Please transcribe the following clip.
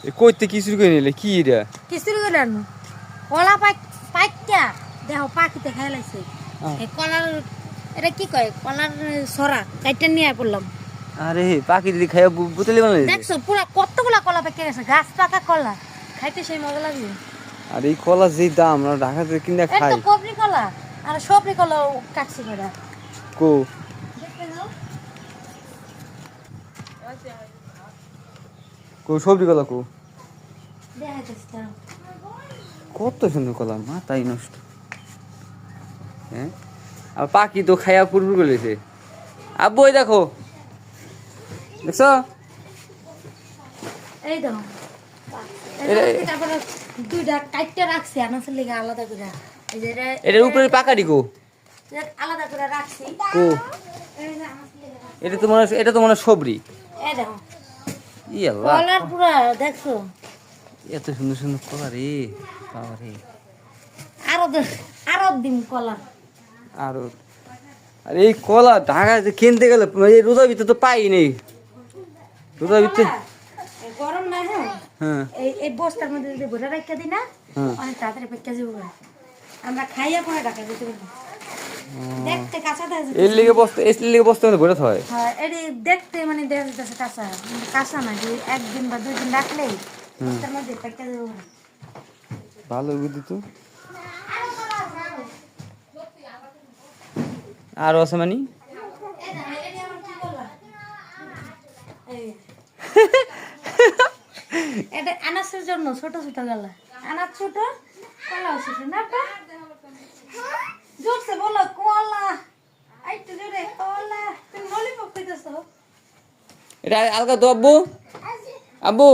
এ কইতে কি শুরু করে নিলে কি এটা কি শুরু করলেন কলা পাইকা দেখো পাখিতে খাই লাগছে এই কলার এটা কি কয় কলার সরা কাইটা নিয়ে পড়লাম আরে পাখি দিদি খাইয়া বুতলি বানাইছে দেখছো পুরো কতগুলা কলা পেকে গেছে গাছ পাকা কলা খাইতে সেই মজা লাগবে আর এই কলা যে দাম আমরা ঢাকাতে কিনে এটা খাই তো কবরি কলা আর সবরি কলা কাটছি করে কো কো সবজি কলা কো দেখাইতেছি তারা কত সুন্দর কলা মাথাই নষ্ট হ্যাঁ আর পাখি তো খাইয়া পুরপুর করেছে আব্বু ওই দেখো দেখছো এই দেখো তারপরে দুইটা কাইটটা রাখছি আনাসের লেগে আলাদা করে এই যে এটার উপরে পাকাড়ি কো আলাদা করে রাখছি কো এই যে আনাসের লেগে এটা তো মনে সবরি এই দেখো ই আল্লাহ কলার পুরা দেখছো এত সুন্দর সুন্দর কলা রে বাবা রে আরো দিন কলা আর আরে এই কলা ঢাকায় যে কিনতে গেলে এই রোদা ভিতরে তো পাই নেই রোদা ভিতরে এই গরম না হ্যাঁ হ্যাঁ এই বস্তার মধ্যে যদি ভরে রাখা দিই না হ্যাঁ। অনেক তাড়াতাড়ি পেকে যাবো আমরা খাইয়া পরে ঢাকা যেতে পারবো দেখতে কাঁচা দেখা এর লেগে বস্তা মধ্যে ভরে হয় হ্যাঁ এটি দেখতে মানে দেখা যাচ্ছে কাঁচা কিন্তু কাঁচা না যে একদিন বা 2 দিন রাখলেই বস্তার মধ্যে পেকে যাবো ভালো বুদ্ধি তো আর আছে মানে এটা আনাসের জন্য ছোট ছোট গলা আনাজ ছোট কলা ছোট না জোরছে বলো কলা আইতে জোরে কলা তুমি ললিপপ খাইতেছো এটা আলগা তো আব্বু আব্বু